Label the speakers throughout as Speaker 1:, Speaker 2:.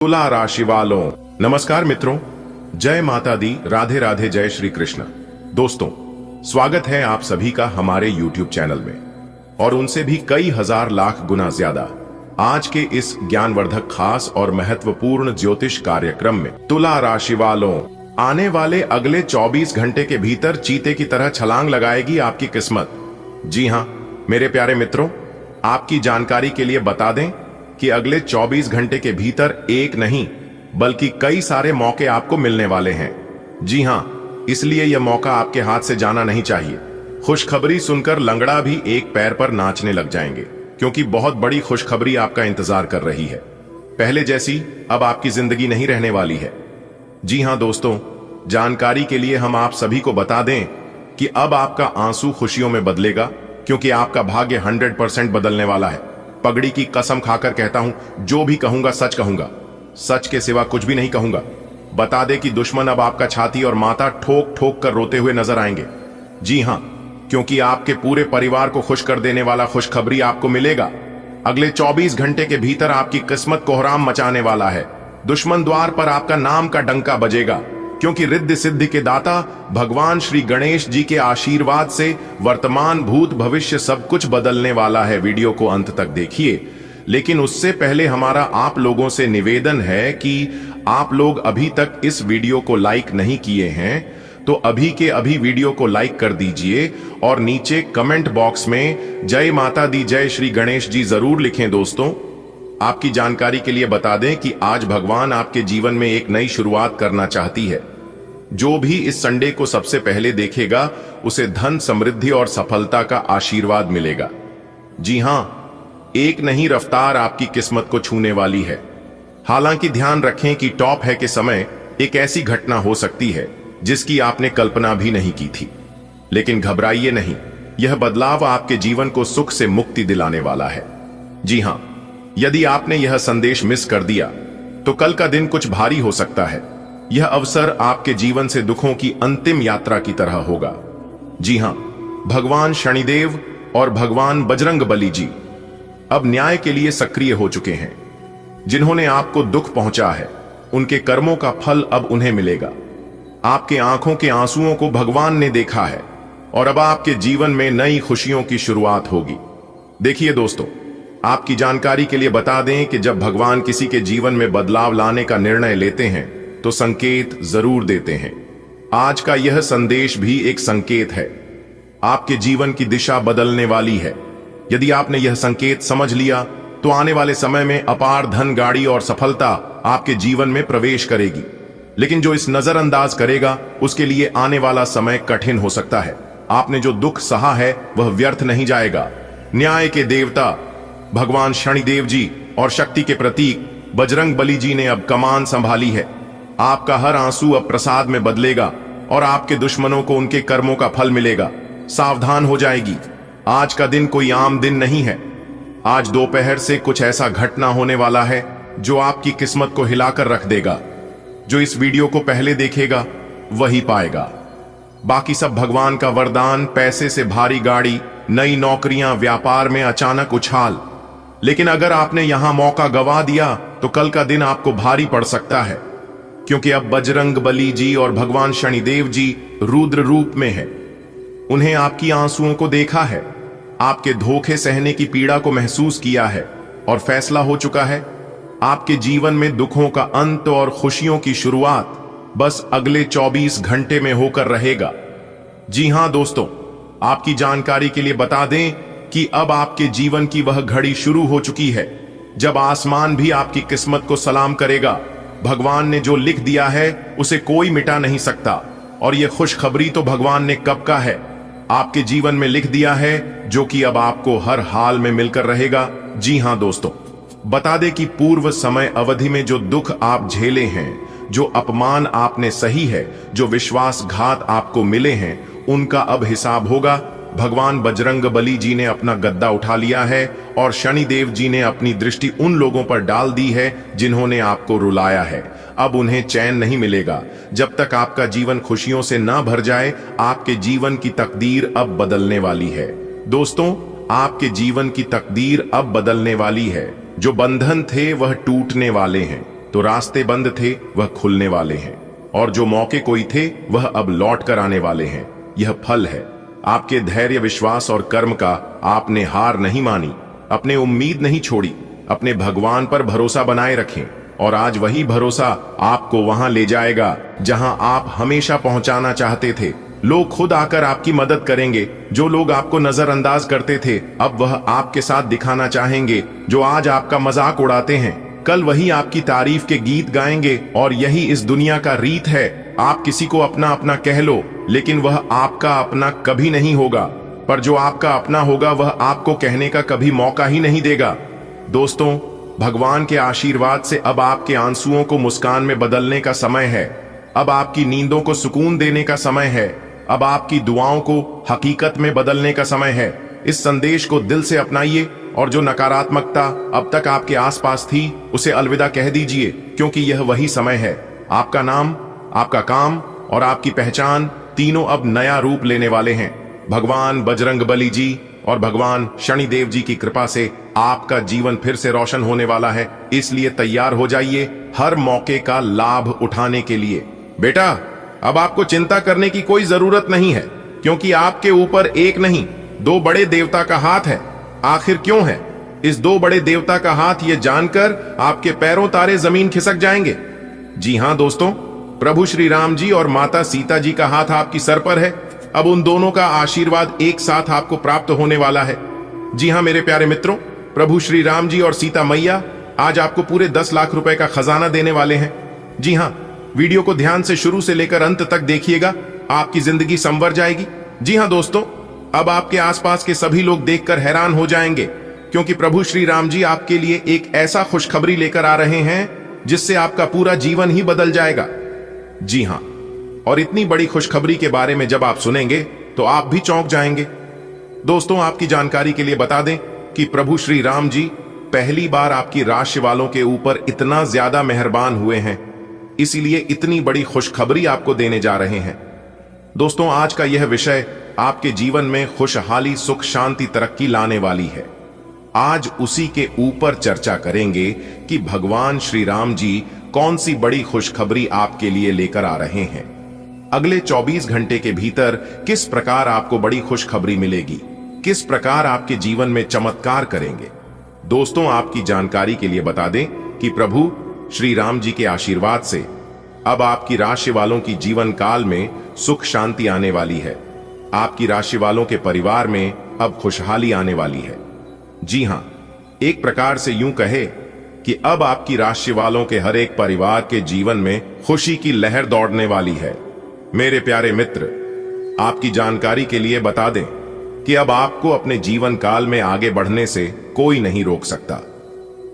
Speaker 1: तुला राशि वालों, नमस्कार मित्रों, जय माता दी, राधे राधे, जय श्री कृष्ण। दोस्तों, स्वागत है आप सभी का हमारे YouTube चैनल में और उनसे भी कई हजार लाख गुना ज्यादा आज के इस ज्ञानवर्धक खास और महत्वपूर्ण ज्योतिष कार्यक्रम में। तुला राशि वालों, आने वाले अगले 24 घंटे के भीतर चीते की तरह छलांग लगाएगी आपकी किस्मत। जी हां मेरे प्यारे मित्रों, आपकी जानकारी के लिए बता दें कि अगले 24 घंटे के भीतर एक नहीं बल्कि कई सारे मौके आपको मिलने वाले हैं। जी हां, इसलिए यह मौका आपके हाथ से जाना नहीं चाहिए। खुशखबरी सुनकर लंगड़ा भी एक पैर पर नाचने लग जाएंगे, क्योंकि बहुत बड़ी खुशखबरी आपका इंतजार कर रही है। पहले जैसी अब आपकी जिंदगी नहीं रहने वाली है। जी हां दोस्तों, जानकारी के लिए हम आप सभी को बता दें कि अब आपका आंसू खुशियों में बदलेगा, क्योंकि आपका भाग्य 100% बदलने वाला है। पगड़ी की कसम खाकर कहता हूं, जो भी कहूंगा सच कहूंगा, सच के सिवा कुछ भी नहीं कहूंगा। बता दे कि दुश्मन अब आपका छाती और माथा ठोक ठोक कर रोते हुए नजर आएंगे। जी हां, क्योंकि आपके पूरे परिवार को खुश कर देने वाला खुशखबरी आपको मिलेगा। अगले 24 घंटे के भीतर आपकी किस्मत कोहराम मचाने वाला है। दुश्मन द्वार पर आपका नाम का डंका बजेगा, क्योंकि रिद्धि सिद्धि के दाता भगवान श्री गणेश जी के आशीर्वाद से वर्तमान भूत भविष्य सब कुछ बदलने वाला है। वीडियो को अंत तक देखिए, लेकिन उससे पहले हमारा आप लोगों से निवेदन है कि आप लोग अभी तक इस वीडियो को लाइक नहीं किए हैं तो अभी के अभी वीडियो को लाइक कर दीजिए और नीचे कमेंट बॉक्स में जय माता दी, जय श्री गणेश जी जरूर लिखें। दोस्तों, आपकी जानकारी के लिए बता दें कि आज भगवान आपके जीवन में एक नई शुरुआत करना चाहती है। जो भी इस संडे को सबसे पहले देखेगा उसे धन, समृद्धि और सफलता का आशीर्वाद मिलेगा। जी हां, एक नई रफ्तार आपकी किस्मत को छूने वाली है। हालांकि ध्यान रखें कि टॉप है के समय एक ऐसी घटना हो सकती है जिसकी आपने कल्पना भी नहीं की थी। लेकिन घबराइए नहीं, यह बदलाव आपके जीवन को सुख से मुक्ति दिलाने वाला है। जी हां, यदि आपने यह संदेश मिस कर दिया तो कल का दिन कुछ भारी हो सकता है। यह अवसर आपके जीवन से दुखों की अंतिम यात्रा की तरह होगा। जी हां, भगवान शनिदेव और भगवान बजरंगबली जी अब न्याय के लिए सक्रिय हो चुके हैं। जिन्होंने आपको दुख पहुंचा है, उनके कर्मों का फल अब उन्हें मिलेगा। आपके आंखों के आंसुओं को भगवान ने देखा है और अब आपके जीवन में नई खुशियों की शुरुआत होगी। देखिए दोस्तों, आपकी जानकारी के लिए बता दें कि जब भगवान किसी के जीवन में बदलाव लाने का निर्णय लेते हैं तो संकेत जरूर देते हैं। आज का यह संदेश भी एक संकेत है। आपके जीवन की दिशा बदलने वाली है। यदि आपने यह संकेत समझ लिया तो आने वाले समय में अपार धन, गाड़ी और सफलता आपके जीवन में प्रवेश करेगी। लेकिन जो इस नजरअंदाज करेगा उसके लिए आने वाला समय कठिन हो सकता है। आपने जो दुख सहा है वह व्यर्थ नहीं जाएगा। न्याय के देवता भगवान शनिदेव जी और शक्ति के प्रतीक बजरंगबली जी ने अब कमान संभाली है। आपका हर आंसू अब प्रसाद में बदलेगा और आपके दुश्मनों को उनके कर्मों का फल मिलेगा। सावधान हो जाएगी, आज का दिन कोई आम दिन नहीं है। आज दोपहर से कुछ ऐसा घटना होने वाला है जो आपकी किस्मत को हिलाकर रख देगा। जो इस वीडियो को पहले देखेगा वही पाएगा। बाकी सब भगवान का वरदान, पैसे से भारी गाड़ी, नई नौकरियां, व्यापार में अचानक उछाल। लेकिन अगर आपने यहां मौका गवा दिया तो कल का दिन आपको भारी पड़ सकता है, क्योंकि अब बजरंगबली जी और भगवान शनिदेव जी रुद्र रूप में है। उन्हें आपकी आंसुओं को देखा है, आपके धोखे सहने की पीड़ा को महसूस किया है और फैसला हो चुका है। आपके जीवन में दुखों का अंत और खुशियों की शुरुआत बस अगले 24 घंटे में होकर रहेगा। जी हां दोस्तों, आपकी जानकारी के लिए बता दें कि अब आपके जीवन की वह घड़ी शुरू हो चुकी है जब आसमान भी आपकी किस्मत को सलाम करेगा। भगवान ने जो लिख दिया है उसे कोई मिटा नहीं सकता, और यह खुशखबरी तो भगवान ने कब का है आपके जीवन में लिख दिया है, जो कि अब आपको हर हाल में मिलकर रहेगा। जी हां दोस्तों, बता दें कि पूर्व समय अवधि में जो दुख आप झेले हैं, जो अपमान आपने सही है, जो विश्वासघात आपको मिले हैं, उनका अब हिसाब होगा। भगवान बजरंगबली जी ने अपना गद्दा उठा लिया है और शनिदेव जी ने अपनी दृष्टि उन लोगों पर डाल दी है जिन्होंने आपको रुलाया है। अब उन्हें चैन नहीं मिलेगा जब तक आपका जीवन खुशियों से ना भर जाए। आपके जीवन की तकदीर अब बदलने वाली है। दोस्तों, आपके जीवन की तकदीर अब बदलने वाली है। जो बंधन थे वह टूटने वाले हैं। तो रास्ते बंद थे वह खुलने वाले हैं, और जो मौके कोई थे वह अब लौट कर आने वाले हैं। यह फल है आपके धैर्य, विश्वास और कर्म का। आपने हार नहीं मानी, अपने उम्मीद नहीं छोड़ी, अपने भगवान पर भरोसा बनाए रखें, और आज वही भरोसा आपको वहां ले जाएगा जहां आप हमेशा पहुंचाना चाहते थे। लोग खुद आकर आपकी मदद करेंगे। जो लोग आपको नजरअंदाज करते थे अब वह आपके साथ दिखाना चाहेंगे। जो आज आपका मजाक उड़ाते हैं कल वही आपकी तारीफ के गीत गाएंगे। और यही इस दुनिया का रीत है। आप किसी को अपना अपना कह लो, लेकिन वह आपका अपना कभी नहीं होगा। पर जो आपका अपना होगा वह आपको कहने का कभी मौका ही नहीं देगा। दोस्तों, भगवान के आशीर्वाद से अब आपके आंसुओं को मुस्कान में बदलने का समय है। अब आपकी नींदों को सुकून देने का समय है। अब आपकी दुआओं को हकीकत में बदलने का समय है। इस संदेश को दिल से अपनाइए, और जो नकारात्मकता अब तक आपके आसपास थी उसे अलविदा कह दीजिए, क्योंकि यह वही समय है। आपका नाम, आपका काम और आपकी पहचान तीनों अब नया रूप लेने वाले हैं। भगवान बजरंगबली जी और भगवान शनिदेव जी की कृपा से आपका जीवन फिर से रोशन होने वाला है। इसलिए तैयार हो जाइए हर मौके का लाभ उठाने के लिए। बेटा, अब आपको चिंता करने की कोई जरूरत नहीं है, क्योंकि आपके ऊपर एक नहीं 2 बड़े देवता का हाथ है। आखिर क्यों है? इस 2 बड़े देवता का हाथ ये जानकर आपके पैरों तारे जमीन खिसक जाएंगे। जी हां दोस्तों, प्रभु श्री राम जी और माता सीता जी का हाथ आपकी सर पर है। अब उन दोनों का आशीर्वाद एक साथ आपको प्राप्त होने वाला है। जी हां मेरे प्यारे मित्रों, प्रभु श्री राम जी और सीता मैया आज आपको पूरे 10 लाख रुपए का खजाना देने वाले हैं। जी हां, वीडियो को ध्यान से शुरू से लेकर अंत तक देखिएगा, आपकी जिंदगी संवर जाएगी। जी हां दोस्तों, अब आपके आसपास के सभी लोग देखकर हैरान हो जाएंगे, क्योंकि प्रभु श्री राम जी आपके लिए एक ऐसा खुशखबरी लेकर आ रहे हैं जिससे आपका पूरा जीवन ही बदल जाएगा। जी हां, और इतनी बड़ी खुशखबरी के बारे में जब आप सुनेंगे तो आप भी चौंक जाएंगे। दोस्तों, आपकी जानकारी के लिए बता दें कि प्रभु श्री राम जी पहली बार आपकी राशि वालों के ऊपर इतना ज्यादा मेहरबान हुए हैं, इसीलिए इतनी बड़ी खुशखबरी आपको देने जा रहे हैं। दोस्तों, आज का यह विषय आपके जीवन में खुशहाली, सुख, शांति, तरक्की लाने वाली है। आज उसी के ऊपर चर्चा करेंगे कि भगवान श्री राम जी कौन सी बड़ी खुशखबरी आपके लिए लेकर आ रहे हैं। अगले 24 घंटे के भीतर किस प्रकार आपको बड़ी खुशखबरी मिलेगी, किस प्रकार आपके जीवन में चमत्कार करेंगे। दोस्तों, आपकी जानकारी के लिए बता दें कि प्रभु श्री राम जी के आशीर्वाद से अब आपकी राशि वालों की जीवन काल में सुख शांति आने वाली है। आपकी राशि वालों के परिवार में अब खुशहाली आने वाली है। जी हां, एक प्रकार से यूं कहे कि अब आपकी राशि वालों के हर एक परिवार के जीवन में खुशी की लहर दौड़ने वाली है। मेरे प्यारे मित्र, आपकी जानकारी के लिए बता दें कि अब आपको अपने जीवन काल में आगे बढ़ने से कोई नहीं रोक सकता।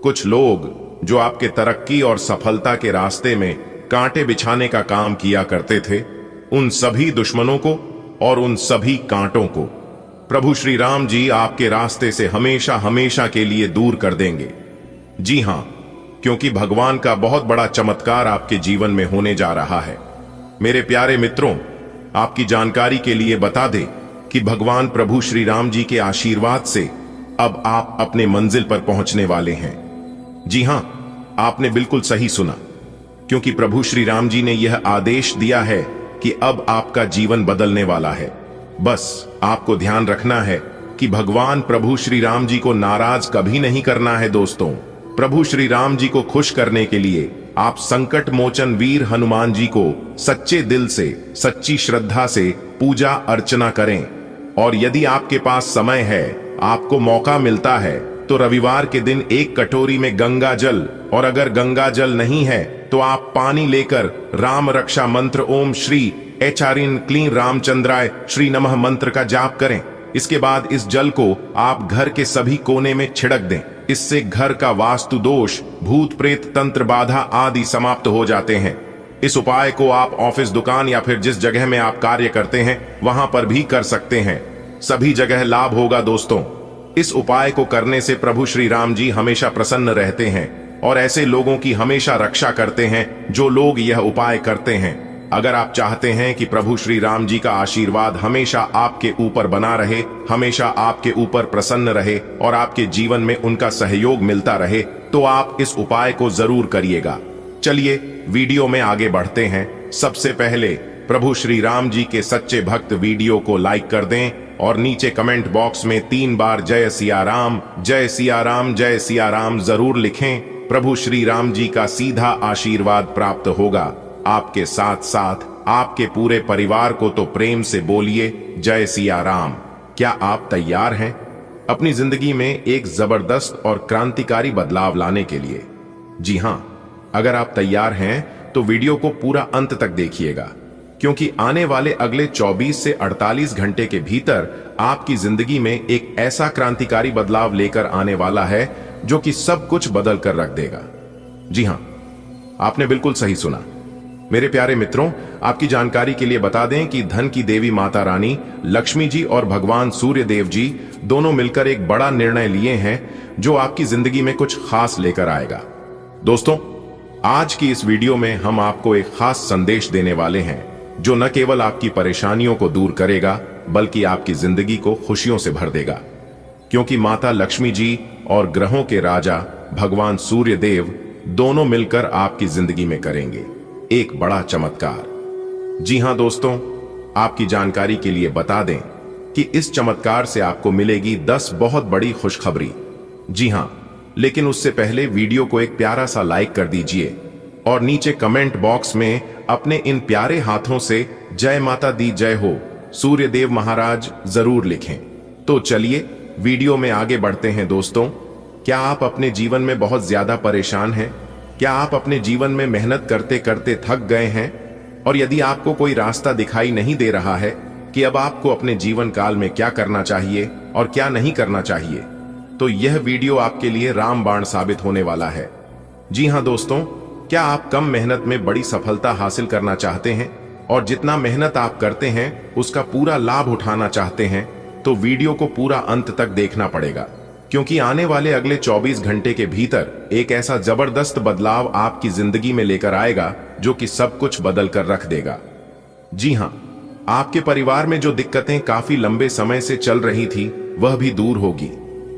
Speaker 1: कुछ लोग जो आपके तरक्की और सफलता के रास्ते में कांटे बिछाने का काम किया करते थे, उन सभी दुश्मनों को और उन सभी कांटों को प्रभु श्री राम जी आपके रास्ते से हमेशा हमेशा के लिए दूर कर देंगे। जी हां, क्योंकि भगवान का बहुत बड़ा चमत्कार आपके जीवन में होने जा रहा है। मेरे प्यारे मित्रों, आपकी जानकारी के लिए बता दें कि भगवान प्रभु श्री राम जी के आशीर्वाद से अब आप अपने मंजिल पर पहुंचने वाले हैं। जी हां, आपने बिल्कुल सही सुना, क्योंकि प्रभु श्री राम जी ने यह आदेश दिया है कि अब आपका जीवन बदलने वाला है। बस आपको ध्यान रखना है कि भगवान प्रभु श्री राम जी को नाराज कभी नहीं करना है। दोस्तों, प्रभु श्री राम जी को खुश करने के लिए आप संकट मोचन वीर हनुमान जी को सच्चे दिल से, सच्ची श्रद्धा से पूजा अर्चना करें। और यदि आपके पास समय है, आपको मौका मिलता है, तो रविवार के दिन एक कटोरी में गंगा जल, और अगर गंगा जल नहीं है तो आप पानी लेकर राम रक्षा मंत्र ओम श्री एचारिन क्लीन रामचंद्राय श्री नमः मंत्र का जाप करें। इसके बाद इस जल को आप घर के सभी कोने में छिड़क दें। इससे घर का वास्तु दोष, भूत प्रेत, तंत्र बाधा आदि समाप्त हो जाते हैं। इस उपाय को आप ऑफिस, दुकान या फिर जिस जगह में आप कार्य करते हैं वहां पर भी कर सकते हैं। सभी जगह लाभ होगा। दोस्तों, इस उपाय को करने से प्रभु श्री राम जी हमेशा प्रसन्न रहते हैं और ऐसे लोगों की हमेशा रक्षा करते हैं जो लोग यह उपाय करते हैं। अगर आप चाहते हैं कि प्रभु श्री राम जी का आशीर्वाद हमेशा आपके ऊपर बना रहे, हमेशा आपके ऊपर प्रसन्न रहे और आपके जीवन में उनका सहयोग मिलता रहे, तो आप इस उपाय को जरूर करिएगा। चलिए वीडियो में आगे बढ़ते हैं। सबसे पहले प्रभु श्री राम जी के सच्चे भक्त वीडियो को लाइक कर दें और नीचे कमेंट बॉक्स में 3 बार जय सिया राम, जय सिया राम, जय सिया राम जरूर लिखें। प्रभु श्री राम जी का सीधा आशीर्वाद प्राप्त होगा। आपके साथ साथ आपके पूरे परिवार को तो प्रेम से बोलिए जय सिया राम। क्या आप तैयार हैं अपनी जिंदगी में एक जबरदस्त और क्रांतिकारी बदलाव लाने के लिए? जी हां, अगर आप तैयार हैं तो वीडियो को पूरा अंत तक देखिएगा, क्योंकि आने वाले अगले 24 से 48 घंटे के भीतर आपकी जिंदगी में एक ऐसा क्रांतिकारी बदलाव लेकर आने वाला है जो कि सब कुछ बदल कर रख देगा। जी हां, आपने बिल्कुल सही सुना। मेरे प्यारे मित्रों, आपकी जानकारी के लिए बता दें कि धन की देवी माता रानी लक्ष्मी जी और भगवान सूर्य देव जी दोनों मिलकर एक बड़ा निर्णय लिए हैं जो आपकी जिंदगी में कुछ खास लेकर आएगा। दोस्तों, आज की इस वीडियो में हम आपको एक खास संदेश देने वाले हैं जो न केवल आपकी परेशानियों को दूर करेगा बल्कि आपकी जिंदगी को खुशियों से भर देगा, क्योंकि माता लक्ष्मी जी और ग्रहों के राजा भगवान सूर्य देव दोनों मिलकर आपकी जिंदगी में करेंगे एक बड़ा चमत्कार। जी हां दोस्तों, आपकी जानकारी के लिए बता दें कि इस चमत्कार से आपको मिलेगी 10 बहुत बड़ी खुशखबरी। जी हां, लेकिन उससे पहले वीडियो को एक प्यारा सा लाइक कर दीजिए और नीचे कमेंट बॉक्स में अपने इन प्यारे हाथों से जय माता दी जय हो सूर्य देव महाराज जरूर लिखें। तो चलिए वीडियो में आगे बढ़ते हैं। दोस्तों, क्या आप अपने जीवन में बहुत ज्यादा परेशान हैं? क्या आप अपने जीवन में मेहनत करते करते थक गए हैं और यदि आपको कोई रास्ता दिखाई नहीं दे रहा है कि अब आपको अपने जीवन काल में क्या करना चाहिए और क्या नहीं करना चाहिए, तो यह वीडियो आपके लिए रामबाण साबित होने वाला है। जी हां दोस्तों, क्या आप कम मेहनत में बड़ी सफलता हासिल करना चाहते हैं और जितना मेहनत आप करते हैं उसका पूरा लाभ उठाना चाहते हैं, तो वीडियो को पूरा अंत तक देखना पड़ेगा, क्योंकि आने वाले अगले 24 घंटे के भीतर एक ऐसा जबरदस्त बदलाव आपकी जिंदगी में लेकर आएगा जो कि सब कुछ बदल कर रख देगा। जी हां, आपके परिवार में जो दिक्कतें काफी लंबे समय से चल रही थी वह भी दूर होगी।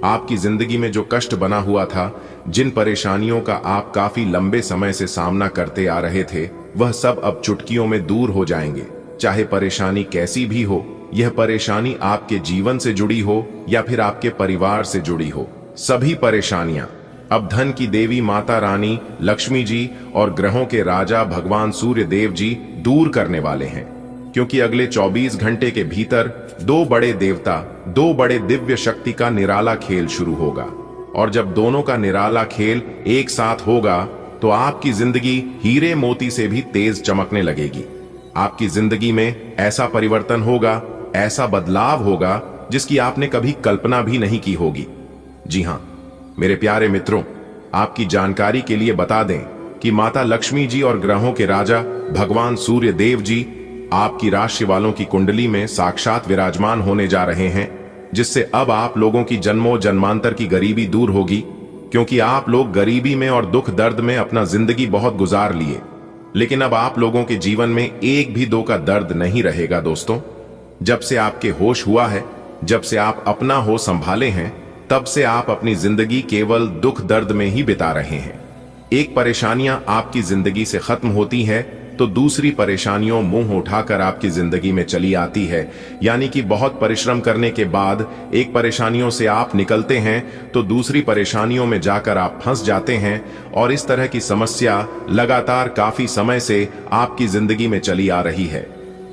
Speaker 1: आपकी जिंदगी में जो कष्ट बना हुआ था, जिन परेशानियों का आप काफी लंबे समय से सामना करते आ रहे थे, वह सब अब चुटकियों में दूर हो जाएंगे। चाहे परेशानी कैसी भी हो, यह परेशानी आपके जीवन से जुड़ी हो या फिर आपके परिवार से जुड़ी हो, सभी परेशानियां अब धन की देवी माता रानी लक्ष्मी जी और ग्रहों के राजा भगवान सूर्य देव जी दूर करने वाले हैं, क्योंकि अगले 24 घंटे के भीतर 2 बड़े देवता, 2 बड़े दिव्य शक्ति का निराला खेल शुरू होगा। और जब दोनों का निराला खेल एक साथ होगा तो आपकी जिंदगी हीरे मोती से भी तेज चमकने लगेगी। आपकी जिंदगी में ऐसा परिवर्तन होगा, ऐसा बदलाव होगा जिसकी आपने कभी कल्पना भी नहीं की होगी। जी हां मेरे प्यारे मित्रों, आपकी जानकारी के लिए बता दें कि माता लक्ष्मी जी और ग्रहों के राजा भगवान सूर्य देव जी आपकी राशि वालों की कुंडली में साक्षात विराजमान होने जा रहे हैं, जिससे अब आप लोगों की जन्मों जन्मांतर की गरीबी दूर होगी, क्योंकि आप लोग गरीबी में और दुख दर्द में अपना जिंदगी बहुत गुजार लिए, लेकिन अब आप लोगों के जीवन में एक भी दो का दर्द नहीं रहेगा। दोस्तों, जब से आपके होश हुआ है, जब से आप अपना होश संभाले हैं, तब से आप अपनी जिंदगी केवल दुख दर्द में ही बिता रहे हैं। एक परेशानियां आपकी जिंदगी से खत्म होती है तो दूसरी परेशानियों मुंह उठाकर आपकी जिंदगी में चली आती है। यानी कि बहुत परिश्रम करने के बाद एक परेशानियों से आप निकलते हैं तो दूसरी परेशानियों में जाकर आप फंस जाते हैं, और इस तरह की समस्या लगातार काफी समय से आपकी जिंदगी में चली आ रही है।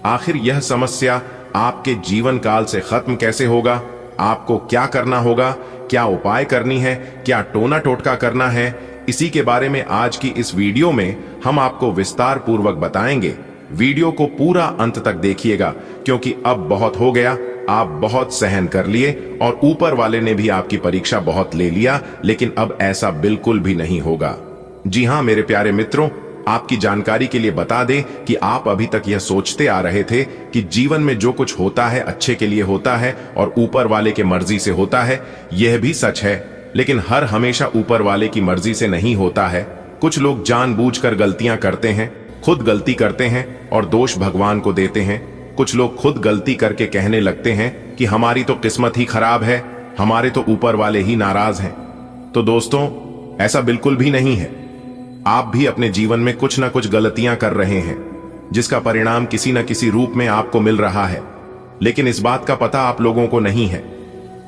Speaker 1: आखिर यह समस्या आपके जीवन काल से खत्म कैसे होगा? आपको क्या करना होगा? क्या उपाय करनी है? क्या टोना टोटका करना है? इसी के बारे में आज की इस वीडियो में हम आपको विस्तार पूर्वक बताएंगे। वीडियो को पूरा अंत तक देखिएगा, क्योंकि अब बहुत हो गया, आप बहुत सहन कर लिए और ऊपर वाले ने भी आपकी परीक्षा बहुत ले लिया, लेकिन अब ऐसा बिल्कुल भी नहीं होगा। जी हां मेरे प्यारे मित्रों, आपकी जानकारी के लिए बता दें कि आप अभी तक यह सोचते आ रहे थे कि जीवन में जो कुछ होता है अच्छे के लिए होता है और ऊपर वाले के मर्जी से होता है। यह भी सच है, लेकिन हर हमेशा ऊपर वाले की मर्जी से नहीं होता है। कुछ लोग जानबूझकर गलतियां करते हैं, खुद गलती करते हैं और दोष भगवान को देते हैं। कुछ लोग खुद गलती करके कहने लगते हैं कि हमारी तो किस्मत ही खराब है, हमारे तो ऊपर वाले ही नाराज हैं। तो दोस्तों, ऐसा बिल्कुल भी नहीं है। आप भी अपने जीवन में कुछ ना कुछ गलतियां कर रहे हैं, जिसका परिणाम किसी न किसी रूप में आपको मिल रहा है, लेकिन इस बात का पता आप लोगों को नहीं है।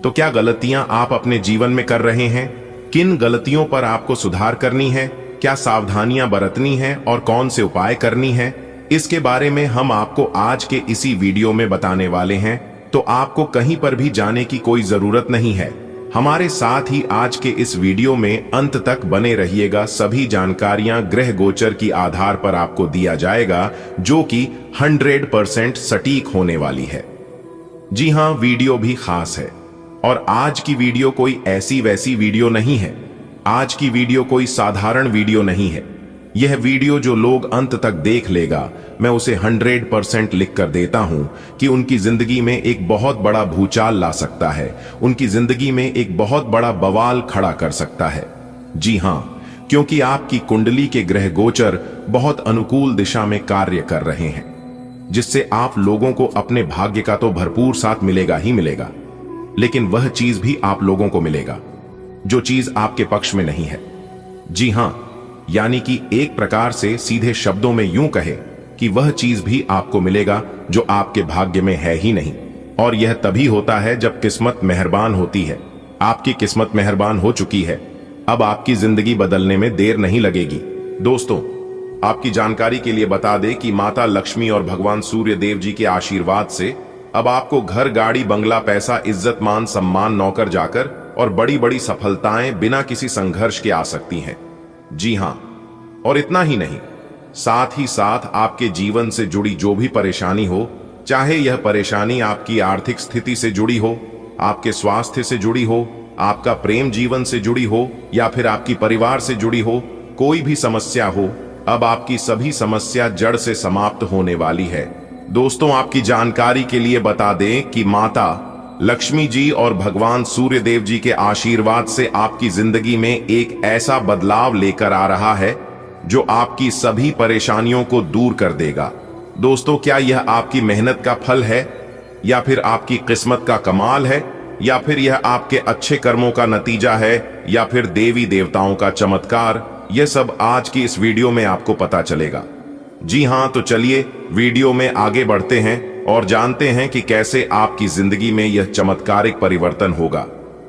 Speaker 1: तो क्या गलतियां आप अपने जीवन में कर रहे हैं? किन गलतियों पर आपको सुधार करनी है? क्या सावधानियां बरतनी है और कौन से उपाय करनी है? इसके बारे में हम आपको आज के इसी वीडियो में बताने वाले हैं, तो आपको कहीं पर भी जाने की कोई जरूरत नहीं है। हमारे साथ ही आज के इस वीडियो में अंत तक बने रहिएगा। सभी जानकारियां ग्रह गोचर की आधार पर आपको दिया जाएगा, जो कि 100% सटीक होने वाली है। जी हां, वीडियो भी खास है और आज की वीडियो कोई ऐसी वैसी वीडियो नहीं है। आज की वीडियो कोई साधारण वीडियो नहीं है। यह वीडियो जो लोग अंत तक देख लेगा, मैं उसे 100% लिख कर देता हूं कि उनकी जिंदगी में एक बहुत बड़ा भूचाल ला सकता है, उनकी जिंदगी में एक बहुत बड़ा बवाल खड़ा कर सकता है। जी हां, क्योंकि आपकी कुंडली के ग्रह गोचर बहुत अनुकूल दिशा में कार्य कर रहे हैं, जिससे आप लोगों को अपने भाग्य का तो भरपूर साथ मिलेगा ही मिलेगा, लेकिन वह चीज भी आप लोगों को मिलेगा जो चीज आपके पक्ष में नहीं है। जी हां, यानी कि एक प्रकार से सीधे शब्दों में यूं कहे कि वह चीज भी आपको मिलेगा जो आपके भाग्य में है ही नहीं। और यह तभी होता है जब किस्मत मेहरबान होती है। आपकी किस्मत मेहरबान हो चुकी है, अब आपकी जिंदगी बदलने में देर नहीं लगेगी। दोस्तों, आपकी जानकारी के लिए बता दें कि माता लक्ष्मी और भगवान सूर्य देव जी के आशीर्वाद से अब आपको घर, गाड़ी, बंगला, पैसा, इज्जत, मान, सम्मान, नौकर जाकर और बड़ी बड़ी सफलताएं बिना किसी संघर्ष के आ सकती हैं। जी हां, और इतना ही नहीं, साथ ही साथ आपके जीवन से जुड़ी जो भी परेशानी हो, चाहे यह परेशानी आपकी आर्थिक स्थिति से जुड़ी हो, आपके स्वास्थ्य से जुड़ी हो, आपका प्रेम जीवन से जुड़ी हो, या फिर आपकी परिवार से जुड़ी हो, कोई भी समस्या हो, अब आपकी सभी समस्या जड़ से समाप्त होने वाली है। दोस्तों, आपकी जानकारी के लिए बता दें कि माता लक्ष्मी जी और भगवान सूर्य देव जी के आशीर्वाद से आपकी जिंदगी में एक ऐसा बदलाव लेकर आ रहा है जो आपकी सभी परेशानियों को दूर कर देगा। दोस्तों, क्या यह आपकी मेहनत का फल है, या फिर आपकी किस्मत का कमाल है, या फिर यह आपके अच्छे कर्मों का नतीजा है, या फिर देवी देवताओं का चमत्कार? यह सब आज की इस वीडियो में आपको पता चलेगा। जी हां, तो चलिए वीडियो में आगे बढ़ते हैं और जानते हैं कि कैसे आपकी जिंदगी में यह चमत्कारिक परिवर्तन होगा।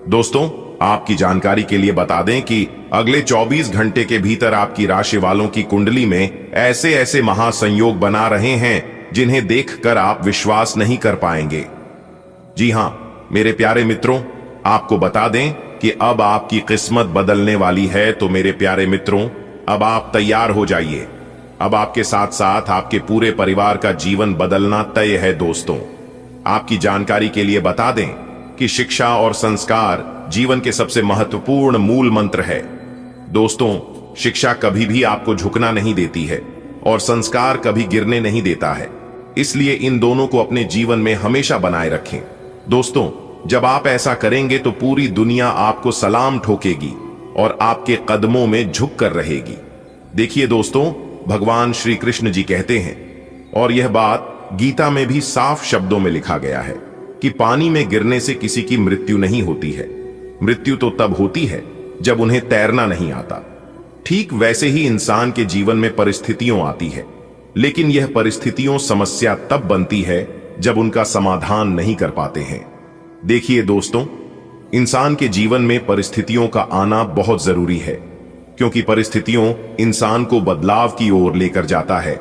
Speaker 1: दोस्तों, आपकी जानकारी के लिए बता दें कि अगले 24 घंटे के भीतर आपकी राशि वालों की कुंडली में ऐसे ऐसे महासंयोग बना रहे हैं जिन्हें देखकर आप विश्वास नहीं कर पाएंगे। जी हां, मेरे प्यारे मित्रों, आपको बता दें कि अब आपकी किस्मत बदलने वाली है। तो मेरे प्यारे मित्रों, अब आप तैयार हो जाइए। अब आपके साथ साथ आपके पूरे परिवार का जीवन बदलना तय है। दोस्तों, आपकी जानकारी के लिए बता दें कि शिक्षा और संस्कार जीवन के सबसे महत्वपूर्ण मूल मंत्र है। दोस्तों, शिक्षा कभी भी आपको झुकना नहीं देती है और संस्कार कभी गिरने नहीं देता है, इसलिए इन दोनों को अपने जीवन में हमेशा बनाए रखें। दोस्तों, जब आप ऐसा करेंगे तो पूरी दुनिया आपको सलाम ठोकेगी और आपके कदमों में झुक कर रहेगी। देखिए दोस्तों, भगवान श्री कृष्ण जी कहते हैं, और यह बात गीता में भी साफ शब्दों में लिखा गया है, कि पानी में गिरने से किसी की मृत्यु नहीं होती है। मृत्यु तो तब होती है जब उन्हें तैरना नहीं आता। ठीक वैसे ही इंसान के जीवन में परिस्थितियों आती है, लेकिन यह परिस्थितियों समस्या तब बनती है जब उनका समाधान नहीं कर पाते हैं। देखिए दोस्तों, इंसान के जीवन में परिस्थितियों का आना बहुत जरूरी है, क्योंकि परिस्थितियों इंसान को बदलाव की ओर लेकर जाता है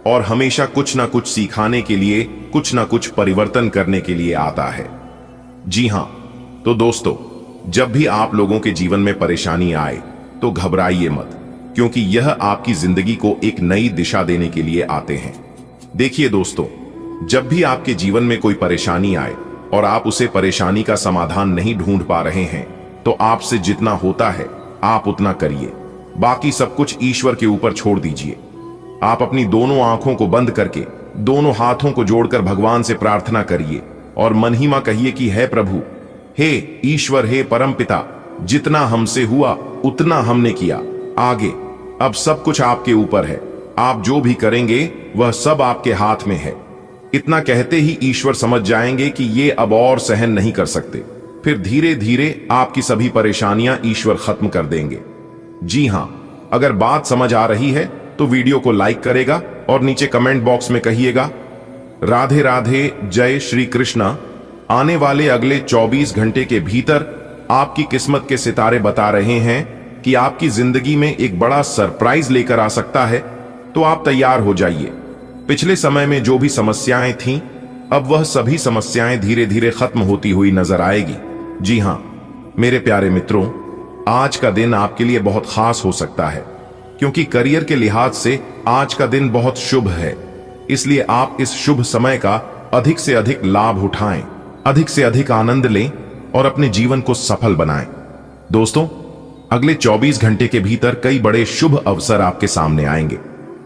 Speaker 1: और हमेशा कुछ ना कुछ सिखाने के लिए, कुछ ना कुछ परिवर्तन करने के लिए आता है। जी हां, तो दोस्तों, जब भी आप लोगों के जीवन में परेशानी आए तो घबराइए मत, क्योंकि यह आपकी जिंदगी को एक नई दिशा देने के लिए आते हैं। देखिए दोस्तों, जब भी आपके जीवन में कोई परेशानी आए और आप उसे परेशानी का समाधान नहीं ढूंढ पा रहे हैं, तो आपसे जितना होता है आप उतना करिए, बाकी सब कुछ ईश्वर के ऊपर छोड़ दीजिए। आप अपनी दोनों आंखों को बंद करके दोनों हाथों को जोड़कर भगवान से प्रार्थना करिए और मन ही में कहिए कि हे प्रभु, हे ईश्वर, हे परमपिता, जितना हमसे हुआ उतना हमने किया, आगे अब सब कुछ आपके ऊपर है, आप जो भी करेंगे वह सब आपके हाथ में है। इतना कहते ही ईश्वर समझ जाएंगे कि ये अब और सहन नहीं कर सकते, फिर धीरे धीरे आपकी सभी परेशानियां ईश्वर खत्म कर देंगे। जी हां, अगर बात समझ आ रही है तो वीडियो को लाइक करेगा और नीचे कमेंट बॉक्स में कहिएगा राधे राधे जय श्री कृष्णा। आने वाले अगले 24 घंटे के भीतर आपकी किस्मत के सितारे बता रहे हैं कि आपकी जिंदगी में एक बड़ा सरप्राइज लेकर आ सकता है, तो आप तैयार हो जाइए। पिछले समय में जो भी समस्याएं थीं, अब वह सभी समस्याएं धीरे धीरे खत्म होती हुई नजर आएगी। जी हां मेरे प्यारे मित्रों, आज का दिन आपके लिए बहुत खास हो सकता है, क्योंकि करियर के लिहाज से आज का दिन बहुत शुभ है। इसलिए आप इस शुभ समय का अधिक से अधिक लाभ उठाएं, अधिक से अधिक आनंद लें और अपने जीवन को सफल बनाएं। दोस्तों, अगले 24 घंटे के भीतर कई बड़े शुभ अवसर आपके सामने आएंगे,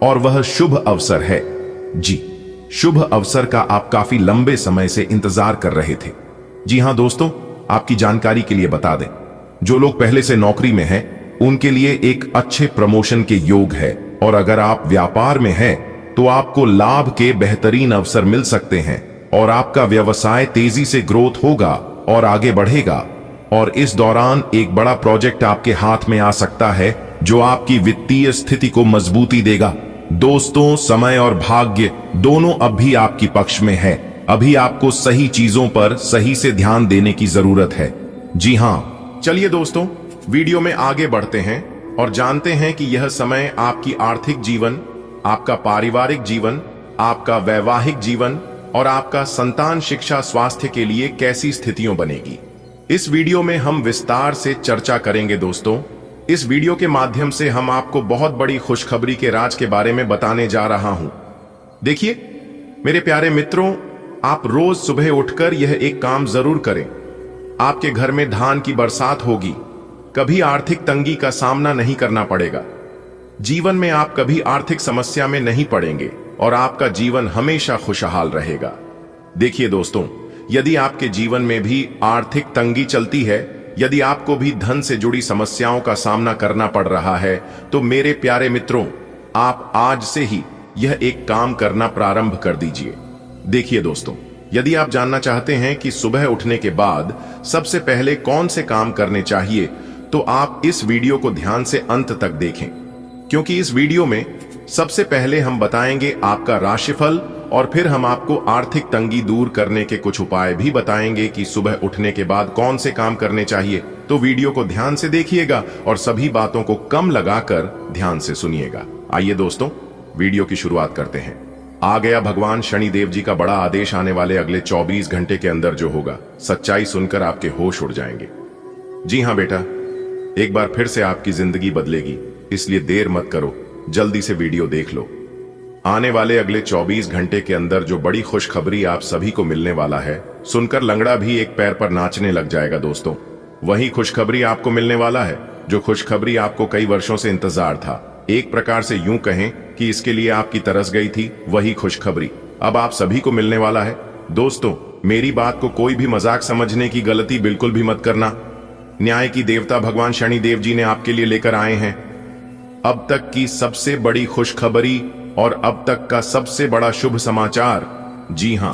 Speaker 1: और वह शुभ अवसर है, जी शुभ अवसर का आप काफी लंबे समय से इंतजार कर रहे थे। जी हां दोस्तों, आपकी जानकारी के लिए बता दें, जो लोग पहले से नौकरी में हैं, उनके लिए एक अच्छे प्रमोशन के योग है, और अगर आप व्यापार में हैं तो आपको लाभ के बेहतरीन अवसर मिल सकते हैं और आपका व्यवसाय तेजी से ग्रोथ होगा और आगे बढ़ेगा। और इस दौरान एक बड़ा प्रोजेक्ट आपके हाथ में आ सकता है जो आपकी वित्तीय स्थिति को मजबूती देगा। दोस्तों, समय और भाग्य दोनों अब भी आपकी पक्ष में है। अभी आपको सही चीजों पर सही से ध्यान देने की जरूरत है। जी हां, चलिए दोस्तों, वीडियो में आगे बढ़ते हैं और जानते हैं कि यह समय आपकी आर्थिक जीवन, आपका पारिवारिक जीवन, आपका वैवाहिक जीवन और आपका संतान शिक्षा स्वास्थ्य के लिए कैसी स्थितियों बनेगी। इस वीडियो में हम विस्तार से चर्चा करेंगे। दोस्तों, इस वीडियो के माध्यम से हम आपको बहुत बड़ी खुशखबरी के राज के बारे में बताने जा रहा हूं। देखिए मेरे प्यारे मित्रों, आप रोज सुबह उठकर यह एक काम जरूर करें। आपके घर में धान की बरसात होगी, कभी आर्थिक तंगी का सामना नहीं करना पड़ेगा। जीवन में आप कभी आर्थिक समस्या में नहीं पड़ेंगे और आपका जीवन हमेशा खुशहाल रहेगा। देखिए दोस्तों, यदि आपके जीवन में भी आर्थिक तंगी चलती है, यदि आपको भी धन से जुड़ी समस्याओं का सामना करना पड़ रहा है, तो मेरे प्यारे मित्रों, आप आज से ही यह एक काम करना प्रारंभ कर दीजिए। देखिए दोस्तों, यदि आप जानना चाहते हैं कि सुबह उठने के बाद सबसे पहले कौन से काम करने चाहिए, तो आप इस वीडियो को ध्यान से अंत तक देखें, क्योंकि इस वीडियो में सबसे पहले हम बताएंगे आपका राशिफल और फिर हम आपको आर्थिक तंगी दूर करने के कुछ उपाय भी बताएंगे कि सुबह उठने के बाद कौन से काम करने चाहिए। तो वीडियो को ध्यान से देखिएगा और सभी बातों को कम लगाकर ध्यान से सुनिएगा। आइए दोस्तों, वीडियो की शुरुआत करते हैं। आ गया भगवान शनिदेव जी का बड़ा आदेश। आने वाले अगले 24 घंटे के अंदर जो होगा, सच्चाई सुनकर आपके होश उड़ जाएंगे। जी हां बेटा, एक बार फिर से आपकी जिंदगी बदलेगी, इसलिए देर मत करो, जल्दी से वीडियो देख लो। आने वाले अगले 24 घंटे के अंदर जो बड़ी खुशखबरी आप सभी को मिलने वाला है, सुनकर लंगड़ा भी एक पैर पर नाचने लग जाएगा। दोस्तों, वही खुशखबरी आपको मिलने वाला है जो खुशखबरी आपको कई वर्षों से इंतजार था। एक प्रकार से यूं कहें कि इसके लिए आपकी तरस गई थी, वही खुशखबरी अब आप सभी को मिलने वाला है। दोस्तों, मेरी बात को कोई भी मजाक समझने की गलती बिल्कुल भी मत करना। न्याय की देवता भगवान शनिदेव जी ने आपके लिए लेकर आए हैं अब तक की सबसे बड़ी खुशखबरी और अब तक का सबसे बड़ा शुभ समाचार। जी हां,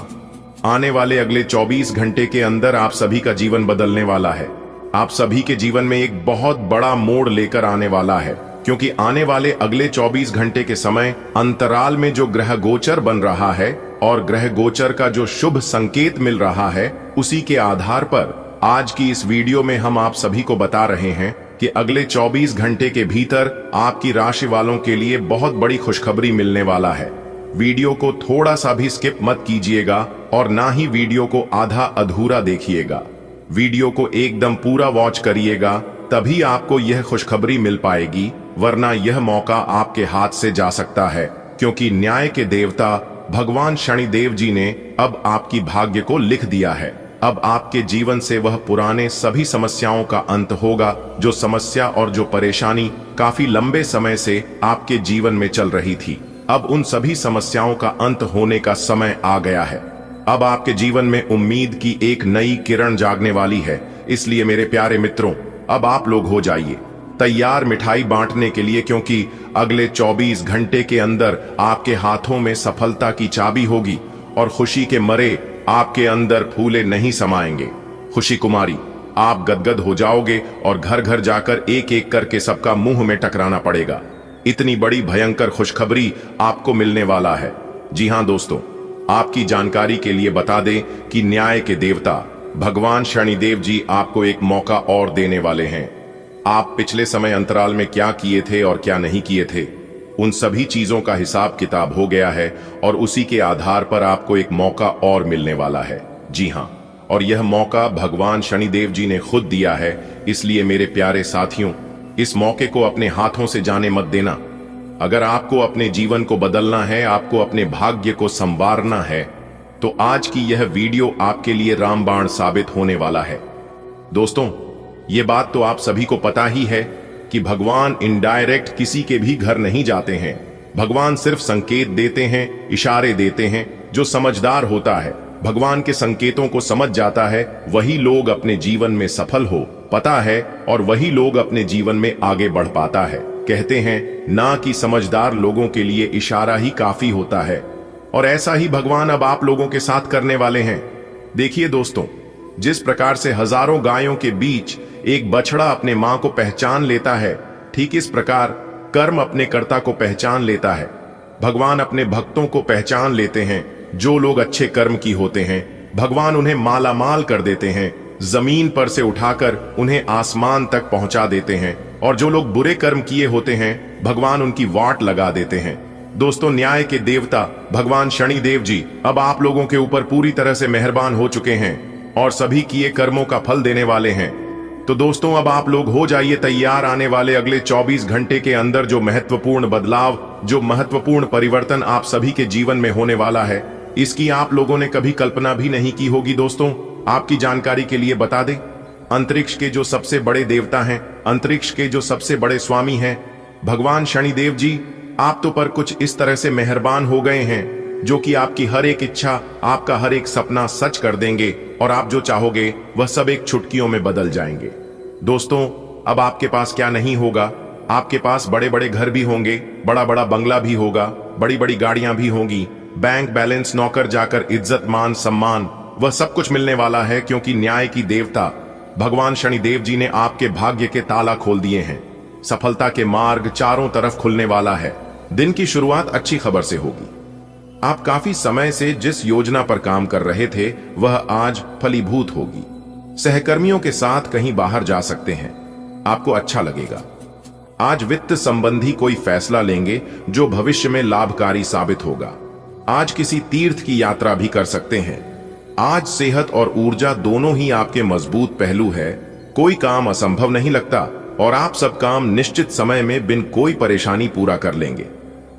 Speaker 1: आने वाले अगले 24 घंटे के अंदर आप सभी का जीवन बदलने वाला है। आप सभी के जीवन में एक बहुत बड़ा मोड़ लेकर आने वाला है, क्योंकि आने वाले अगले 24 घंटे के समय अंतराल में जो ग्रह गोचर बन रहा है और ग्रह गोचर का जो शुभ संकेत मिल रहा है, उसी के आधार पर आज की इस वीडियो में हम आप सभी को बता रहे हैं कि अगले 24 घंटे के भीतर आपकी राशि वालों के लिए बहुत बड़ी खुशखबरी मिलने वाला है। वीडियो को थोड़ा सा भी स्किप मत कीजिएगा और ना ही वीडियो को आधा अधूरा देखिएगा। वीडियो को एकदम पूरा वॉच करिएगा, तभी आपको यह खुशखबरी मिल पाएगी, वरना यह मौका आपके हाथ से जा सकता है, क्योंकि न्याय के देवता भगवान शनिदेव जी ने अब आपकी भाग्य को लिख दिया है। अब आपके जीवन से वह पुराने सभी समस्याओं का अंत होगा, जो समस्या और जो परेशानी काफी लंबे समय से आपके जीवन में चल रही थी। अब उन सभी समस्याओं का अंत होने का समय आ गया है। अब आपके जीवन में उम्मीद की एक नई किरण जागने वाली है। इसलिए मेरे प्यारे मित्रों, अब आप लोग हो जाइए तैयार मिठाई बांटने के लिए, क्योंकि अगले 24 घंटे के अंदर आपके हाथों में सफलता की चाबी होगी और खुशी के मरे आपके अंदर फूले नहीं समाएंगे। खुशी कुमारी, आप गदगद हो जाओगे और घर घर जाकर एक एक करके सबका मुंह में टकराना पड़ेगा। इतनी बड़ी भयंकर खुशखबरी आपको मिलने वाला है। जी हां दोस्तों, आपकी जानकारी के लिए बता दें कि न्याय के देवता भगवान शनिदेव जी आपको एक मौका और देने वाले हैं। आप पिछले समय अंतराल में क्या किए थे और क्या नहीं किए थे, उन सभी चीजों का हिसाब किताब हो गया है और उसी के आधार पर आपको एक मौका और मिलने वाला है। जी हां, और यह मौका भगवान शनिदेव जी ने खुद दिया है। इसलिए मेरे प्यारे साथियों, इस मौके को अपने हाथों से जाने मत देना। अगर आपको अपने जीवन को बदलना है, आपको अपने भाग्य को संवारना है, तो आज की यह वीडियो आपके लिए रामबाण साबित होने वाला है। दोस्तों, ये बात तो आप सभी को पता ही है कि भगवान इनडायरेक्ट किसी के भी घर नहीं जाते हैं। भगवान सिर्फ संकेत देते हैं, इशारे देते हैं। जो समझदार होता है, भगवान के संकेतों को समझ जाता है, वही लोग अपने जीवन में सफल हो पता है और वही लोग अपने जीवन में आगे बढ़ पाता है। कहते हैं ना कि समझदार लोगों के लिए इशारा ही काफी होता है, और ऐसा ही भगवान अब आप लोगों के साथ करने वाले हैं। देखिए दोस्तों, जिस प्रकार से हजारों गायों के बीच एक बछड़ा अपने मां को पहचान लेता है, ठीक इस प्रकार कर्म अपने कर्ता को पहचान लेता है। भगवान अपने भक्तों को पहचान लेते हैं। जो लोग अच्छे कर्म की होते हैं, भगवान उन्हें मालामाल कर देते हैं, जमीन पर से उठाकर उन्हें आसमान तक पहुंचा देते हैं। और जो लोग बुरे कर्म किए होते हैं, भगवान उनकी वाट लगा देते हैं। दोस्तों, न्याय के देवता भगवान शनिदेव जी अब आप लोगों के ऊपर पूरी तरह से मेहरबान हो चुके हैं और सभी किए कर्मों का फल देने वाले हैं। तो दोस्तों, अब आप लोग हो जाइए तैयार। आने वाले अगले 24 घंटे के अंदर जो महत्वपूर्ण बदलाव, जो महत्वपूर्ण परिवर्तन आप सभी के जीवन में होने वाला है, इसकी आप लोगों ने कभी कल्पना भी नहीं की होगी। दोस्तों, आपकी जानकारी के लिए बता दें, अंतरिक्ष के जो सबसे बड़े देवता हैं, अंतरिक्ष के जो सबसे बड़े स्वामी हैं, भगवान शनिदेव जी आप तो पर कुछ इस तरह से मेहरबान हो गए हैं, जो कि आपकी हर एक इच्छा, आपका हर एक सपना सच कर देंगे और आप जो चाहोगे वह सब एक चुटकियों में बदल जाएंगे। दोस्तों, अब आपके पास क्या नहीं होगा, आपके पास बड़े बड़े घर भी होंगे, बड़ा बड़ा बंगला भी होगा, बड़ी बड़ी गाड़ियां भी होंगी, बैंक बैलेंस, नौकर जाकर, इज्जत, मान सम्मान, वह सब कुछ मिलने वाला है, क्योंकि न्याय की देवता भगवान शनिदेव जी ने आपके भाग्य के ताला खोल दिए हैं। सफलता के मार्ग चारों तरफ खुलने वाला है। दिन की शुरुआत अच्छी खबर से होगी। आप काफी समय से जिस योजना पर काम कर रहे थे, वह आज फलीभूत होगी। सहकर्मियों के साथ कहीं बाहर जा सकते हैं, आपको अच्छा लगेगा। आज वित्त संबंधी कोई फैसला लेंगे जो भविष्य में लाभकारी साबित होगा। आज किसी तीर्थ की यात्रा भी कर सकते हैं। आज सेहत और ऊर्जा दोनों ही आपके मजबूत पहलू है। कोई काम असंभव नहीं लगता और आप सब काम निश्चित समय में बिन कोई परेशानी पूरा कर लेंगे।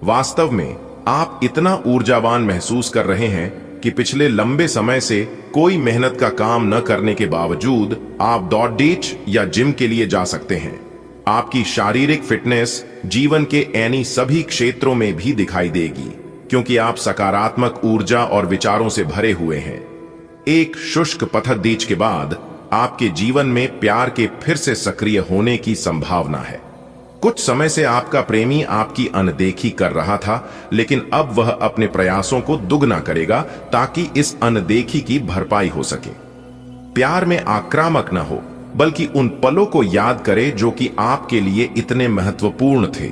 Speaker 1: वास्तव में आप इतना ऊर्जावान महसूस कर रहे हैं कि पिछले लंबे समय से कोई मेहनत का काम न करने के बावजूद आप दौड़ डेट या जिम के लिए जा सकते हैं। आपकी शारीरिक फिटनेस जीवन के ऐनी सभी क्षेत्रों में भी दिखाई देगी, क्योंकि आप सकारात्मक ऊर्जा और विचारों से भरे हुए हैं। एक शुष्क पथदीच के बाद आपके जीवन में प्यार के फिर से सक्रिय होने की संभावना है। कुछ समय से आपका प्रेमी आपकी अनदेखी कर रहा था, लेकिन अब वह अपने प्रयासों को दुगना करेगा ताकि इस अनदेखी की भरपाई हो सके। प्यार में आक्रामक न हो, बल्कि उन पलों को याद करे जो कि आपके लिए इतने महत्वपूर्ण थे।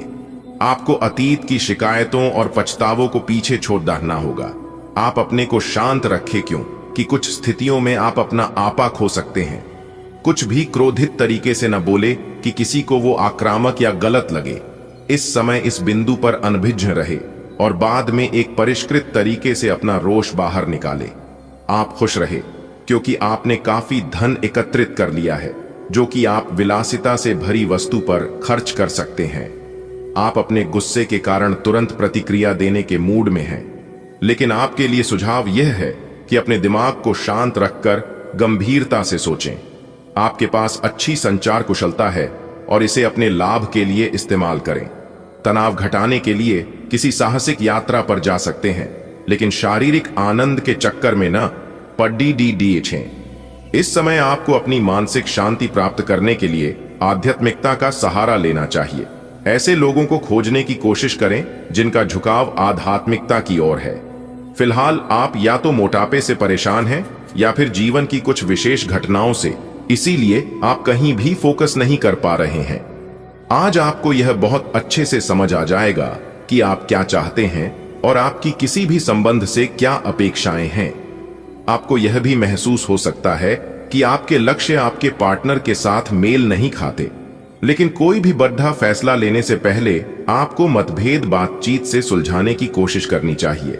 Speaker 1: आपको अतीत की शिकायतों और पछतावों को पीछे छोड़ देना होगा। आप अपने को शांत रखें, क्यों कि कुछ स्थितियों में आप अपना आपा खो सकते हैं। कुछ भी क्रोधित तरीके से न बोले कि किसी को वो आक्रामक या गलत लगे। इस समय इस बिंदु पर अनभिज्ञ रहे और बाद में एक परिष्कृत तरीके से अपना रोष बाहर निकाले। आप खुश रहे, क्योंकि आपने काफी धन एकत्रित कर लिया है, जो कि आप विलासिता से भरी वस्तु पर खर्च कर सकते हैं। आप अपने गुस्से के कारण तुरंत प्रतिक्रिया देने के मूड में हैं, लेकिन आपके लिए सुझाव यह है कि अपने दिमाग को शांत रखकर गंभीरता से सोचें। आपके पास अच्छी संचार कुशलता है और इसे अपने लाभ के लिए इस्तेमाल करें। तनाव घटाने के लिए किसी साहसिक यात्रा पर जा सकते हैं, लेकिन शारीरिक आनंद के चक्कर में न पड्डी डीडीएचें। इस समय आपको अपनी मानसिक शांति प्राप्त करने के लिए आध्यात्मिकता का सहारा लेना चाहिए। ऐसे लोगों को खोजने की कोशिश करें जिनका झुकाव आध्यात्मिकता की ओर है। फिलहाल आप या तो मोटापे से परेशान हैं या फिर जीवन की कुछ विशेष घटनाओं से इसीलिए आप कहीं भी फोकस नहीं कर पा रहे हैं। आज आपको यह बहुत अच्छे से समझ आ जाएगा कि आप क्या चाहते हैं और आपकी किसी भी संबंध से क्या अपेक्षाएं हैं। आपको यह भी महसूस हो सकता है कि आपके लक्ष्य आपके पार्टनर के साथ मेल नहीं खाते, लेकिन कोई भी बड़ा फैसला लेने से पहले आपको मतभेद बातचीत से सुलझाने की कोशिश करनी चाहिए।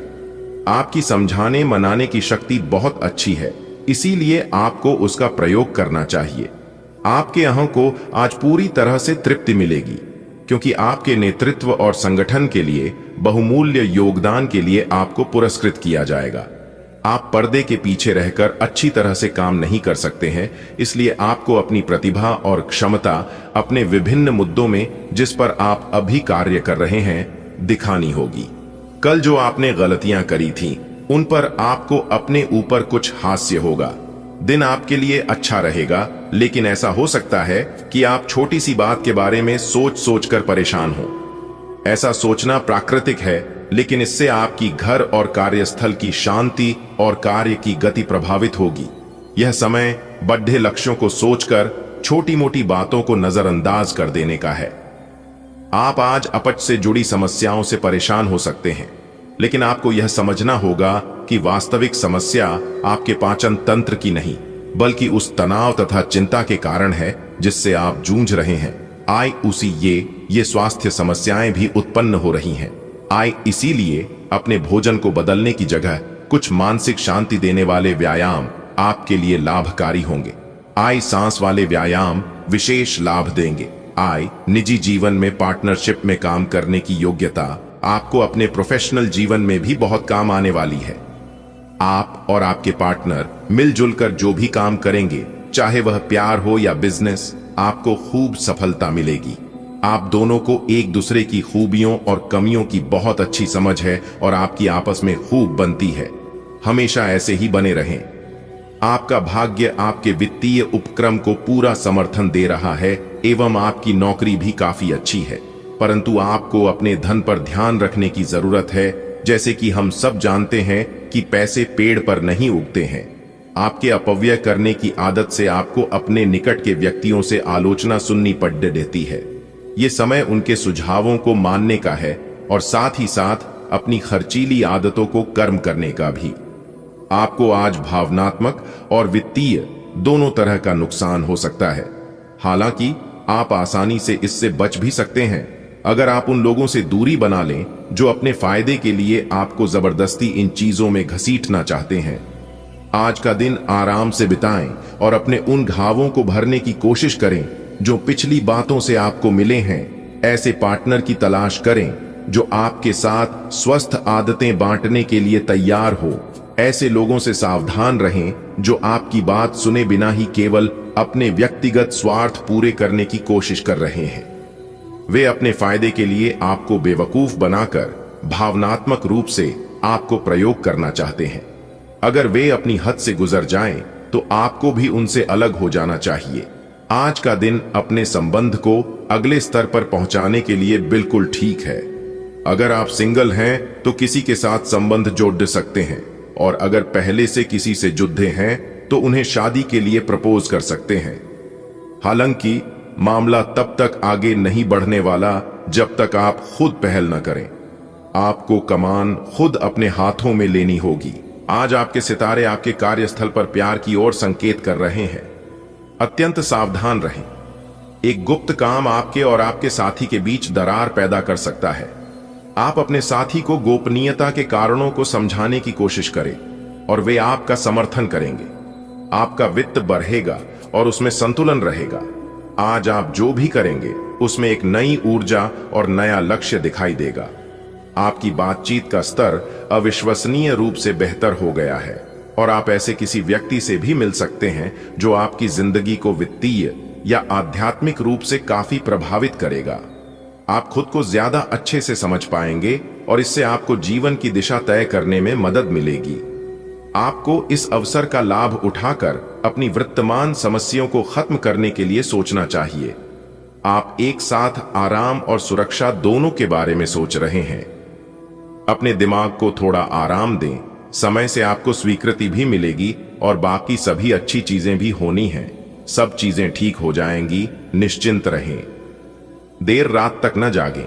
Speaker 1: आपकी समझाने मनाने की शक्ति बहुत अच्छी है, इसीलिए आपको उसका प्रयोग करना चाहिए। आपके अहं को आज पूरी तरह से तृप्ति मिलेगी, क्योंकि आपके नेतृत्व और संगठन के लिए बहुमूल्य योगदान के लिए आपको पुरस्कृत किया जाएगा। आप पर्दे के पीछे रहकर अच्छी तरह से काम नहीं कर सकते हैं, इसलिए आपको अपनी प्रतिभा और क्षमता अपने विभिन्न मुद्दों में जिस पर आप अभी कार्य कर रहे हैं दिखानी होगी। कल जो आपने गलतियां करी थीं, उन पर आपको अपने ऊपर कुछ हास्य होगा। दिन आपके लिए अच्छा रहेगा, लेकिन ऐसा हो सकता है कि आप छोटी सी बात के बारे में सोच सोचकर परेशान हो। ऐसा सोचना प्राकृतिक है, लेकिन इससे आपकी घर और कार्यस्थल की शांति और कार्य की गति प्रभावित होगी। यह समय बड़े लक्ष्यों को सोचकर छोटी मोटी बातों को नजरअंदाज कर देने का है। आप आज अपच से जुड़ी समस्याओं से परेशान हो सकते हैं, लेकिन आपको यह समझना होगा कि वास्तविक समस्या आपके पाचन तंत्र की नहीं, बल्कि उस तनाव तथा चिंता के कारण है जिससे आप जूझ रहे हैं। ये स्वास्थ्य समस्याएं भी उत्पन्न हो रही हैं। इसीलिए अपने भोजन को बदलने की जगह कुछ मानसिक शांति देने वाले व्यायाम आपके लिए लाभकारी होंगे। सांस वाले व्यायाम विशेष लाभ देंगे। निजी जीवन में पार्टनरशिप में काम करने की योग्यता आपको अपने प्रोफेशनल जीवन में भी बहुत काम आने वाली है। आप और आपके पार्टनर मिलजुल कर जो भी काम करेंगे, चाहे वह प्यार हो या बिजनेस, आपको खूब सफलता मिलेगी। आप दोनों को एक दूसरे की खूबियों और कमियों की बहुत अच्छी समझ है और आपकी आपस में खूब बनती है। हमेशा ऐसे ही बने रहें। आपका भाग्य आपके वित्तीय उपक्रम को पूरा समर्थन दे रहा है एवं आपकी नौकरी भी काफी अच्छी है, परंतु आपको अपने धन पर ध्यान रखने की जरूरत है। जैसे कि हम सब जानते हैं कि पैसे पेड़ पर नहीं उगते हैं। आपके अपव्यय करने की आदत से आपको अपने निकट के व्यक्तियों से आलोचना सुननी पड़ देती है। ये समय उनके सुझावों को मानने का है और साथ ही साथ अपनी खर्चीली आदतों को कर्म करने का भी। आपको आज भावनात्मक और वित्तीय दोनों तरह का नुकसान हो सकता है। हालांकि आप आसानी से इससे बच भी सकते हैं अगर आप उन लोगों से दूरी बना लें जो अपने फायदे के लिए आपको जबरदस्ती इन चीजों में घसीटना चाहते हैं। आज का दिन आराम से बिताएं और अपने उन घावों को भरने की कोशिश करें जो पिछली बातों से आपको मिले हैं। ऐसे पार्टनर की तलाश करें जो आपके साथ स्वस्थ आदतें बांटने के लिए तैयार हो। ऐसे लोगों से सावधान रहें जो आपकी बात सुने बिना ही केवल अपने व्यक्तिगत स्वार्थ पूरे करने की कोशिश कर रहे हैं। वे अपने फायदे के लिए आपको बेवकूफ बनाकर भावनात्मक रूप से आपको प्रयोग करना चाहते हैं। अगर वे अपनी हद से गुजर जाएं, तो आपको भी उनसे अलग हो जाना चाहिए। आज का दिन अपने संबंध को अगले स्तर पर पहुंचाने के लिए बिल्कुल ठीक है। अगर आप सिंगल हैं तो किसी के साथ संबंध जोड़ सकते हैं, और अगर पहले से किसी से जुड़े हैं तो उन्हें शादी के लिए प्रपोज कर सकते हैं। हालांकि मामला तब तक आगे नहीं बढ़ने वाला जब तक आप खुद पहल न करें। आपको कमान खुद अपने हाथों में लेनी होगी। आज आपके सितारे आपके कार्यस्थल पर प्यार की ओर संकेत कर रहे हैं। अत्यंत सावधान रहें। एक गुप्त काम आपके और आपके साथी के बीच दरार पैदा कर सकता है। आप अपने साथी को गोपनीयता के कारणों को समझाने की कोशिश करें और वे आपका समर्थन करेंगे। आपका वित्त बढ़ेगा और उसमें संतुलन रहेगा। आज आप जो भी करेंगे उसमें एक नई ऊर्जा और नया लक्ष्य दिखाई देगा। आपकी बातचीत का स्तर अविश्वसनीय रूप से बेहतर हो गया है और आप ऐसे किसी व्यक्ति से भी मिल सकते हैं जो आपकी जिंदगी को वित्तीय या आध्यात्मिक रूप से काफी प्रभावित करेगा। आप खुद को ज्यादा अच्छे से समझ पाएंगे और इससे आपको जीवन की दिशा तय करने में मदद मिलेगी। आपको इस अवसर का लाभ उठाकर अपनी वर्तमान समस्याओं को खत्म करने के लिए सोचना चाहिए। आप एक साथ आराम और सुरक्षा दोनों के बारे में सोच रहे हैं। अपने दिमाग को थोड़ा आराम दें। समय से आपको स्वीकृति भी मिलेगी और बाकी सभी अच्छी चीजें भी होनी हैं। सब चीजें ठीक हो जाएंगी, निश्चिंत रहें। देर रात तक न जागें।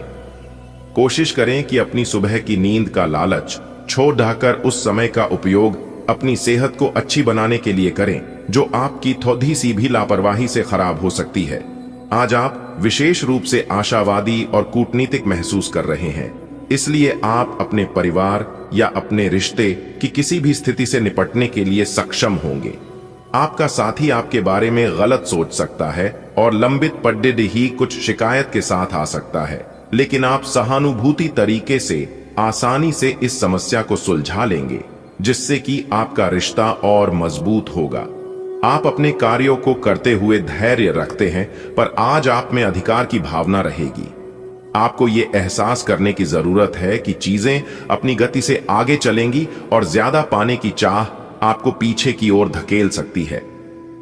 Speaker 1: कोशिश करें कि अपनी सुबह की नींद का लालच छोड़ ढाकर उस समय का उपयोग अपनी सेहत को अच्छी बनाने के लिए करें, जो आपकी थोड़ी सी भी लापरवाही से खराब हो सकती है। आज आप विशेष रूप से आशावादी और कूटनीतिक महसूस कर रहे हैं, इसलिए आप अपने परिवार या अपने रिश्ते की किसी भी स्थिति से निपटने के लिए सक्षम होंगे। आपका साथी आपके बारे में गलत सोच सकता है और लंबित पड्डे ही कुछ शिकायत के साथ आ सकता है, लेकिन आप सहानुभूति तरीके से आसानी से इस समस्या को सुलझा लेंगे, जिससे कि आपका रिश्ता और मजबूत होगा। आप अपने कार्यों को करते हुए धैर्य रखते हैं, पर आज आप में अधिकार की भावना रहेगी। आपको ये एहसास करने की जरूरत है कि चीजें अपनी गति से आगे चलेंगी और ज्यादा पाने की चाह आपको पीछे की ओर धकेल सकती है।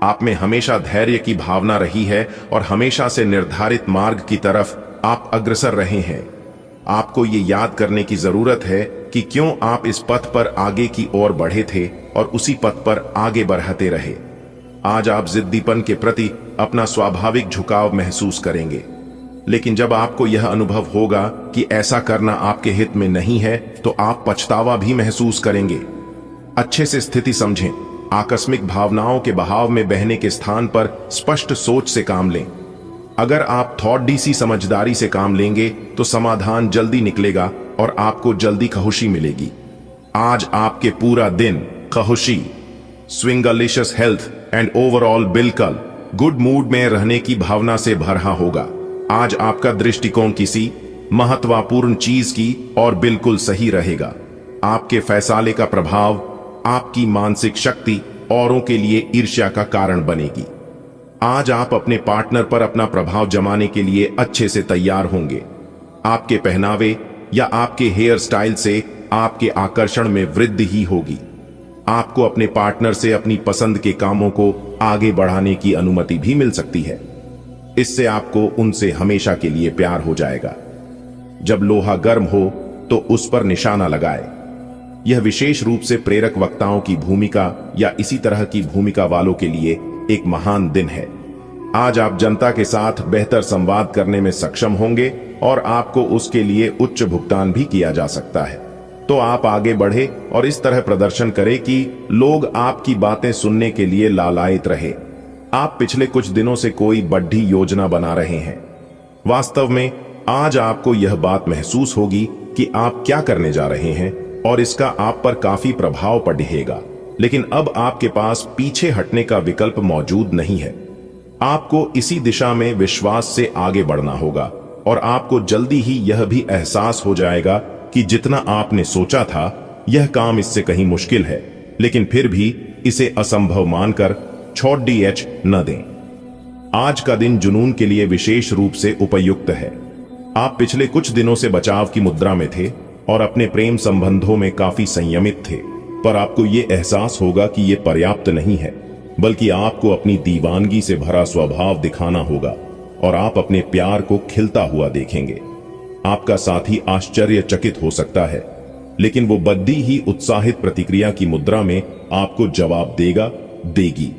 Speaker 1: आप में हमेशा धैर्य की भावना रही है और हमेशा से निर्धारित मार्ग की तरफ आप अग्रसर रहे हैं। आपको ये याद करने की जरूरत है कि क्यों आप इस पथ पर आगे की ओर बढ़े थे और उसी पथ पर आगे बढ़ते रहे। आज आप जिद्दीपन के प्रति अपना स्वाभाविक झुकाव महसूस करेंगे, लेकिन जब आपको यह अनुभव होगा कि ऐसा करना आपके हित में नहीं है, तो आप पछतावा भी महसूस करेंगे। अच्छे से स्थिति समझें। आकस्मिक भावनाओं के बहाव में बहने के स्थान पर स्पष्ट सोच से काम लें। अगर आप थोड़ी सी समझदारी से काम लेंगे तो समाधान जल्दी निकलेगा और आपको जल्दी खुशी मिलेगी। आज आपके पूरा दिन खुशी, स्विंगलिशियस हेल्थ एंड ओवरऑल बिल्कुल गुड मूड में रहने की भावना से भरा होगा। आज आपका दृष्टिकोण किसी महत्वपूर्ण चीज की और बिल्कुल सही रहेगा। आपके फैसले का प्रभाव आपकी मानसिक शक्ति औरों के लिए ईर्ष्या का कारण बनेगी। आज आप अपने पार्टनर पर अपना प्रभाव जमाने के लिए अच्छे से तैयार होंगे। आपके पहनावे या आपके हेयर स्टाइल से आपके आकर्षण में वृद्धि ही होगी। आपको अपने पार्टनर से अपनी पसंद के कामों को आगे बढ़ाने की अनुमति भी मिल सकती है। इससे आपको उनसे हमेशा के लिए प्यार हो जाएगा। जब लोहा गर्म हो तो उस पर निशाना लगाए। यह विशेष रूप से प्रेरक वक्ताओं की भूमिका या इसी तरह की भूमिका वालों के लिए एक महान दिन है। आज आप जनता के साथ बेहतर संवाद करने में सक्षम होंगे और आपको उसके लिए उच्च भुगतान भी किया जा सकता है। तो आप आगे बढ़े और इस तरह प्रदर्शन करें कि लोग आपकी बातें सुनने के लिए लालायित रहे। आप पिछले कुछ दिनों से कोई बड़ी योजना बना रहे हैं। वास्तव में आज आपको यह बात महसूस होगी कि आप क्या करने जा रहे हैं और इसका आप पर काफी प्रभाव पड़ेगा, लेकिन अब आपके पास पीछे हटने का विकल्प मौजूद नहीं है। आपको इसी दिशा में विश्वास से आगे बढ़ना होगा और आपको जल्दी ही यह भी एहसास हो जाएगा कि जितना आपने सोचा था यह काम इससे कहीं मुश्किल है, लेकिन फिर भी इसे असंभव मानकर छोड़ न दें। आज का दिन जुनून के लिए विशेष रूप से उपयुक्त है। आप पिछले कुछ दिनों से बचाव की मुद्रा में थे और अपने प्रेम संबंधों में काफी संयमित थे, पर आपको ये एहसास होगा कि ये पर्याप्त नहीं है, बल्कि आपको अपनी दीवानगी से भरा स्वभाव दिखाना होगा और आप अपने प्यार को खिलता हुआ देखेंगे। आपका साथी आश्चर्यचकित हो सकता है, लेकिन वो बद्दी ही उत्साहित प्रतिक्रिया की मुद्रा में आपको जवाब देगी।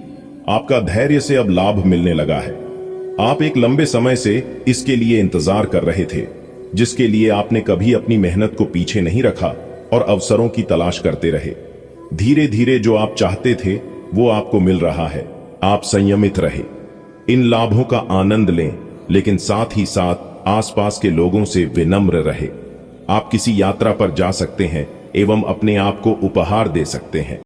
Speaker 1: आपका धैर्य से अब लाभ मिलने लगा है। आप एक लंबे समय से इसके लिए इंतजार कर रहे थे, जिसके लिए आपने कभी अपनी मेहनत को पीछे नहीं रखा और अवसरों की तलाश करते रहे। धीरे धीरे जो आप चाहते थे वो आपको मिल रहा है। आप संयमित रहे, इन लाभों का आनंद लें, लेकिन साथ ही साथ आसपास के लोगों से विनम्र रहे। आप किसी यात्रा पर जा सकते हैं एवं अपने आप को उपहार दे सकते हैं।